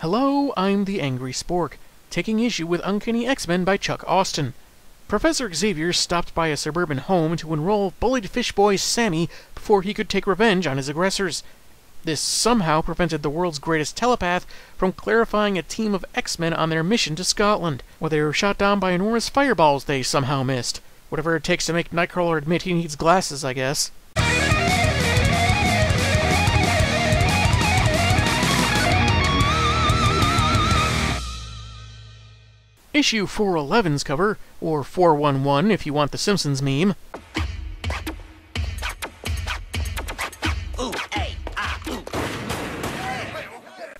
Hello, I'm the Angry Spork, taking issue with Uncanny X-Men by Chuck Austen. Professor Xavier stopped by a suburban home to enroll bullied fish boy Sammy before he could take revenge on his aggressors. This somehow prevented the world's greatest telepath from clarifying a team of X-Men on their mission to Scotland, where they were shot down by enormous fireballs they somehow missed. Whatever it takes to make Nightcrawler admit he needs glasses, I guess. Issue 411's cover, or 411 if you want the Simpsons meme.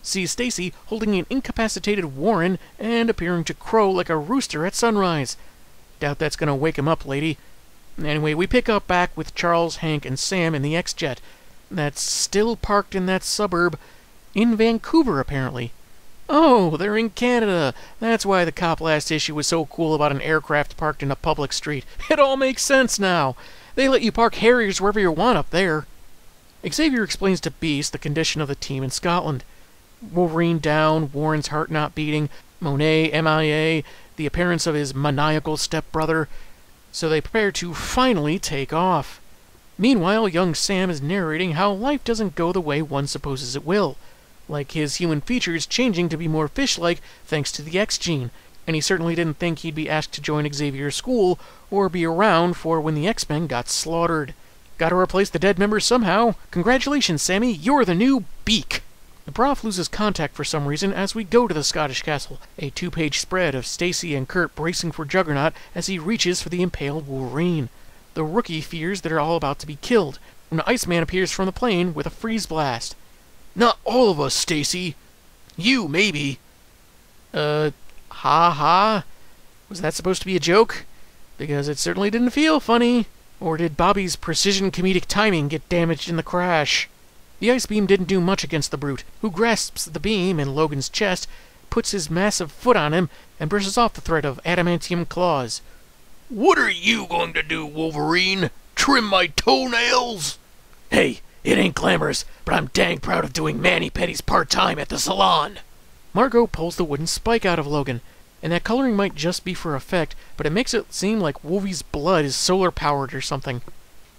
See Stacy holding an incapacitated Warren and appearing to crow like a rooster at sunrise. Doubt that's gonna wake him up, lady. Anyway, we pick up back with Charles, Hank, and Sam in the X-Jet. That's still parked in that suburb. In Vancouver, apparently. Oh, they're in Canada. That's why the cop last issue was so cool about an aircraft parked in a public street. It all makes sense now. They let you park Harriers wherever you want up there. Xavier explains to Beast the condition of the team in Scotland. Wolverine down, Warren's heart not beating, Monet MIA, the appearance of his maniacal stepbrother. So they prepare to finally take off. Meanwhile, young Sam is narrating how life doesn't go the way one supposes it will. Like his human features changing to be more fish-like thanks to the X gene, and he certainly didn't think he'd be asked to join Xavier's school or be around for when the X-Men got slaughtered. Gotta replace the dead members somehow. Congratulations, Sammy, you're the new Beak! The Prof loses contact for some reason as we go to the Scottish castle, a 2-page spread of Stacy and Kurt bracing for Juggernaut as he reaches for the impaled Wolverine. The rookie fears they're all about to be killed, when Iceman appears from the plane with a freeze blast. "Not all of us, Stacy. You, maybe." Ha. Was that supposed to be a joke? Because it certainly didn't feel funny. Or did Bobby's precision comedic timing get damaged in the crash? The ice beam didn't do much against the brute, who grasps the beam in Logan's chest, puts his massive foot on him, and brushes off the threat of adamantium claws. "What are you going to do, Wolverine? Trim my toenails?" Hey, it ain't glamorous, but I'm dang proud of doing mani-pedis part-time at the salon. Margot pulls the wooden spike out of Logan, and that coloring might just be for effect, but it makes it seem like Wolvie's blood is solar-powered or something.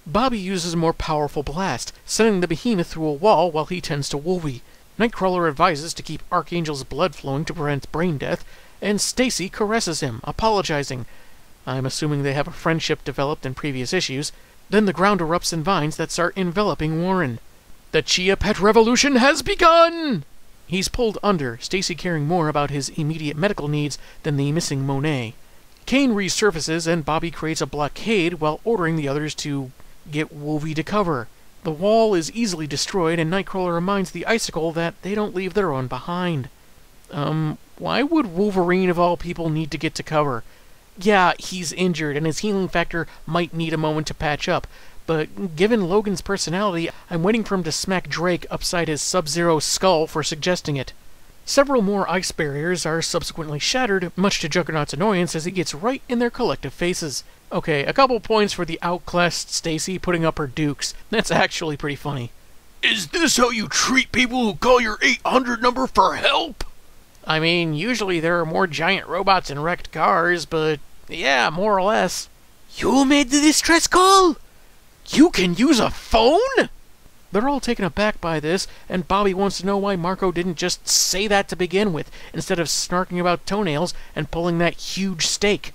Bobby uses a more powerful blast, sending the behemoth through a wall while he tends to Wolvie. Nightcrawler advises to keep Archangel's blood flowing to prevent brain death, and Stacy caresses him, apologizing. I'm assuming they have a friendship developed in previous issues. Then the ground erupts in vines that start enveloping Warren. The Chia Pet Revolution has begun! He's pulled under, Stacy caring more about his immediate medical needs than the missing Monet. Kane resurfaces and Bobby creates a blockade while ordering the others to get Wolvie to cover. The wall is easily destroyed and Nightcrawler reminds the Icicle that they don't leave their own behind. Why would Wolverine of all people need to get to cover? Yeah, he's injured and his healing factor might need a moment to patch up, but given Logan's personality, I'm waiting for him to smack Drake upside his Sub-Zero skull for suggesting it. Several more ice barriers are subsequently shattered, much to Juggernaut's annoyance as he gets right in their collective faces. Okay, a couple points for the outclassed Stacy putting up her dukes. That's actually pretty funny. "Is this how you treat people who call your 800 number for help?" I mean, usually there are more giant robots and wrecked cars, but yeah, more or less. "You made the distress call? You can use a phone?" They're all taken aback by this, and Bobby wants to know why Marco didn't just say that to begin with, instead of snarking about toenails and pulling that huge stake.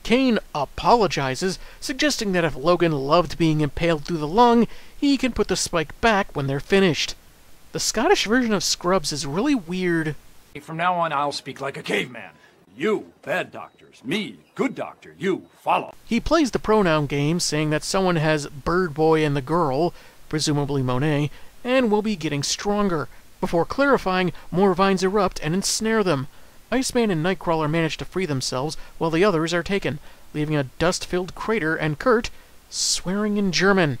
Kane apologizes, suggesting that if Logan loved being impaled through the lung, he can put the spike back when they're finished. The Scottish version of Scrubs is really weird. "From now on, I'll speak like a caveman. You, bad doctors. Me, good doctor. You, follow." He plays the pronoun game, saying that someone has Bird Boy and the girl, presumably Monet, and will be getting stronger. Before clarifying, more vines erupt and ensnare them. Iceman and Nightcrawler manage to free themselves, while the others are taken, leaving a dust-filled crater and Kurt swearing in German.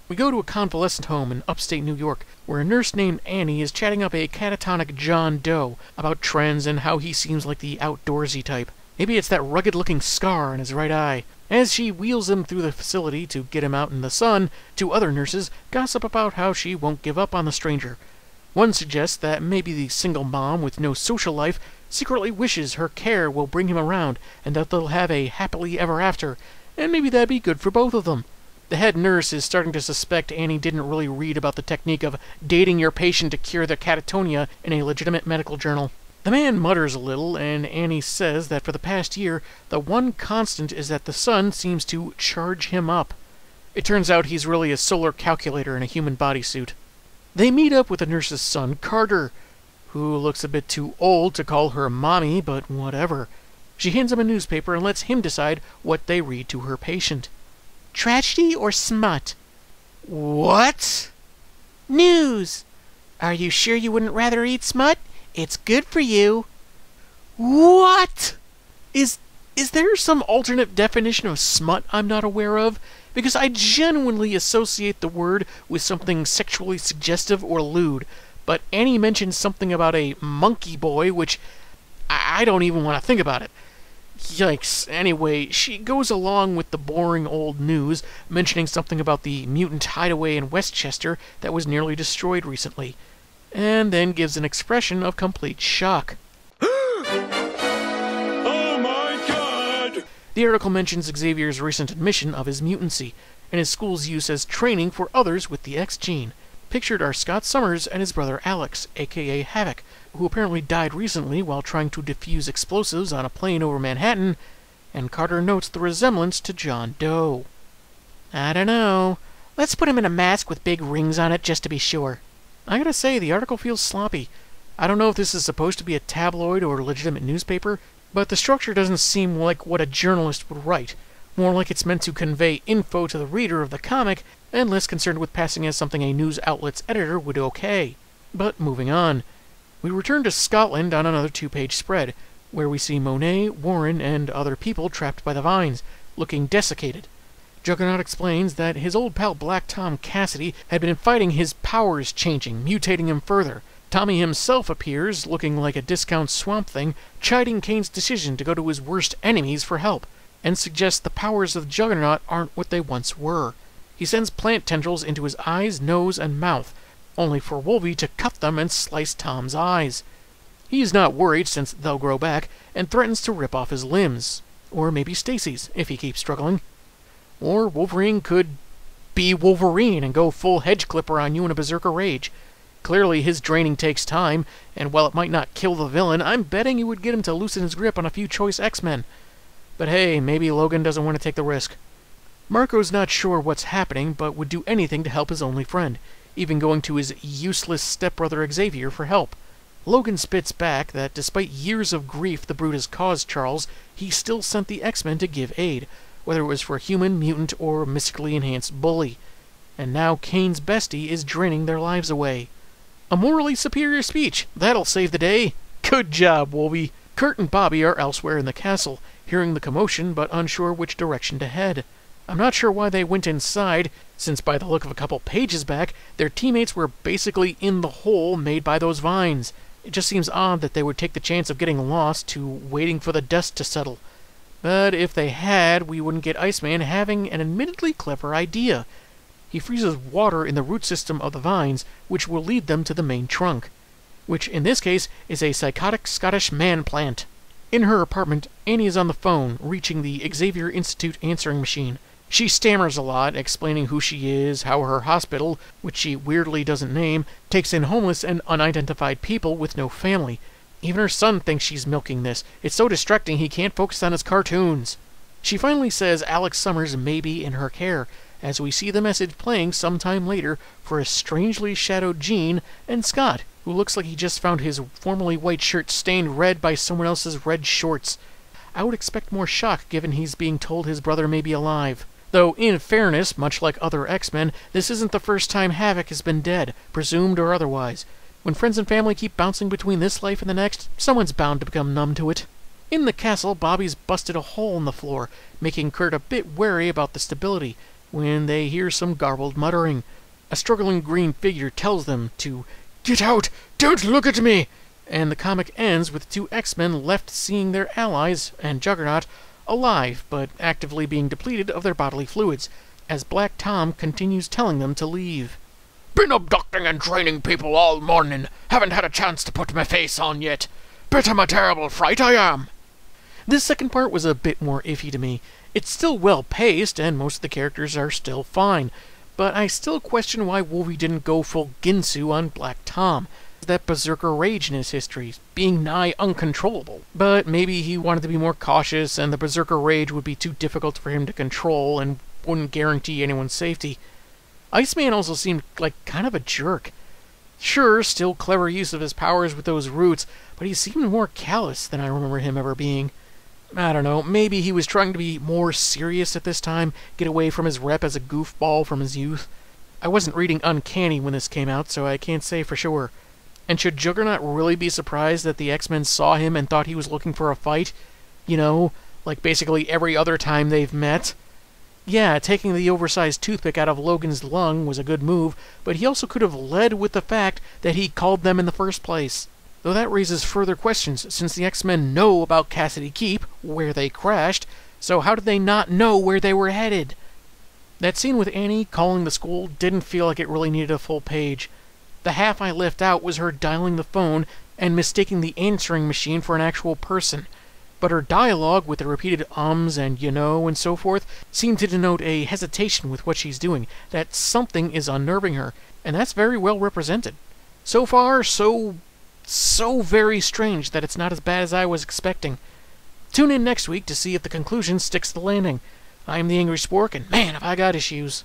We go to a convalescent home in upstate New York, where a nurse named Annie is chatting up a catatonic John Doe about trends and how he seems like the outdoorsy type. Maybe it's that rugged-looking scar in his right eye. As she wheels him through the facility to get him out in the sun, two other nurses gossip about how she won't give up on the stranger. One suggests that maybe the single mom with no social life secretly wishes her care will bring him around and that they'll have a happily ever after, and maybe that'd be good for both of them. The head nurse is starting to suspect Annie didn't really read about the technique of dating your patient to cure their catatonia in a legitimate medical journal. The man mutters a little, and Annie says that for the past year, the one constant is that the sun seems to charge him up. It turns out he's really a solar calculator in a human bodysuit. They meet up with the nurse's son, Carter, who looks a bit too old to call her mommy, but whatever. She hands him a newspaper and lets him decide what they read to her patient. Tragedy or smut? What? News! Are you sure you wouldn't rather eat smut? It's good for you. What? Is there some alternate definition of smut I'm not aware of? Because I genuinely associate the word with something sexually suggestive or lewd, but Annie mentions something about a monkey boy, which I don't even want to think about it. Yikes. Anyway, she goes along with the boring old news, mentioning something about the mutant hideaway in Westchester that was nearly destroyed recently, and then gives an expression of complete shock. Oh my God! The article mentions Xavier's recent admission of his mutancy, and his school's use as training for others with the X gene. Pictured are Scott Summers and his brother Alex, aka Havoc, who apparently died recently while trying to defuse explosives on a plane over Manhattan, and Carter notes the resemblance to John Doe. I don't know. Let's put him in a mask with big rings on it just to be sure. I gotta say, the article feels sloppy. I don't know if this is supposed to be a tabloid or a legitimate newspaper, but the structure doesn't seem like what a journalist would write. More like it's meant to convey info to the reader of the comic, and less concerned with passing as something a news outlet's editor would okay. But moving on. We return to Scotland on another two-page spread, where we see Monet, Warren, and other people trapped by the vines, looking desiccated. Juggernaut explains that his old pal Black Tom Cassidy had been fighting his powers changing, mutating him further. Tommy himself appears, looking like a discount Swamp Thing, chiding Kane's decision to go to his worst enemies for help, and suggests the powers of Juggernaut aren't what they once were. He sends plant tendrils into his eyes, nose, and mouth, only for Wolvie to cut them and slice Tom's eyes. He's not worried since they'll grow back, and threatens to rip off his limbs. Or maybe Stacy's, if he keeps struggling. Or Wolverine could be Wolverine and go full hedge clipper on you in a berserker rage. Clearly his draining takes time, and while it might not kill the villain, I'm betting it would get him to loosen his grip on a few choice X-Men. But hey, maybe Logan doesn't want to take the risk. Marco's not sure what's happening, but would do anything to help his only friend, even going to his useless stepbrother Xavier for help. Logan spits back that despite years of grief the Brute has caused Charles, he still sent the X-Men to give aid, whether it was for human, mutant, or mystically enhanced bully. And now Kane's bestie is draining their lives away. A morally superior speech. That'll save the day. Good job, Wolvie. Kurt and Bobby are elsewhere in the castle, hearing the commotion but unsure which direction to head. I'm not sure why they went inside, since by the look of a couple pages back, their teammates were basically in the hole made by those vines. It just seems odd that they would take the chance of getting lost to waiting for the dust to settle. But if they had, we wouldn't get Iceman having an admittedly clever idea. He freezes water in the root system of the vines, which will lead them to the main trunk, which in this case is a psychotic Scottish man plant. In her apartment, Annie is on the phone, reaching the Xavier Institute answering machine. She stammers a lot, explaining who she is, how her hospital, which she weirdly doesn't name, takes in homeless and unidentified people with no family. Even her son thinks she's milking this. It's so distracting he can't focus on his cartoons. She finally says Alex Summers may be in her care, as we see the message playing sometime later for a strangely shadowed Jean and Scott, who looks like he just found his formerly white shirt stained red by someone else's red shorts. I would expect more shock given he's being told his brother may be alive. Though, in fairness, much like other X-Men, this isn't the first time Havoc has been dead, presumed or otherwise. When friends and family keep bouncing between this life and the next, someone's bound to become numb to it. In the castle, Bobby's busted a hole in the floor, making Kurt a bit wary about the stability, when they hear some garbled muttering. A struggling green figure tells them to "Get out! Don't look at me!" And the comic ends with two X-Men left seeing their allies, and Juggernaut, alive, but actively being depleted of their bodily fluids, as Black Tom continues telling them to leave. Been abducting and training people all morning. Haven't had a chance to put my face on yet. Bit of a terrible fright I am. This second part was a bit more iffy to me. It's still well-paced, and most of the characters are still fine, but I still question why Wolvie didn't go full Ginsu on Black Tom. That berserker rage in his history, being nigh uncontrollable. But maybe he wanted to be more cautious, and the berserker rage would be too difficult for him to control and wouldn't guarantee anyone's safety. Iceman also seemed like kind of a jerk. Sure, still clever use of his powers with those roots, but he seemed more callous than I remember him ever being. I don't know, maybe he was trying to be more serious at this time, get away from his rep as a goofball from his youth. I wasn't reading Uncanny when this came out, so I can't say for sure. And should Juggernaut really be surprised that the X-Men saw him and thought he was looking for a fight? You know, like basically every other time they've met? Yeah, taking the oversized toothpick out of Logan's lung was a good move, but he also could have led with the fact that he called them in the first place. Though that raises further questions, since the X-Men know about Cassidy Keep, where they crashed, so how did they not know where they were headed? That scene with Annie calling the school didn't feel like it really needed a full page. The half I left out was her dialing the phone and mistaking the answering machine for an actual person. But her dialogue, with the repeated ums and you know and so forth, seemed to denote a hesitation with what she's doing, that something is unnerving her, and that's very well represented. So far, so very strange that it's not as bad as I was expecting. Tune in next week to see if the conclusion sticks the landing. I'm the Angry Spork, and man, have I got issues.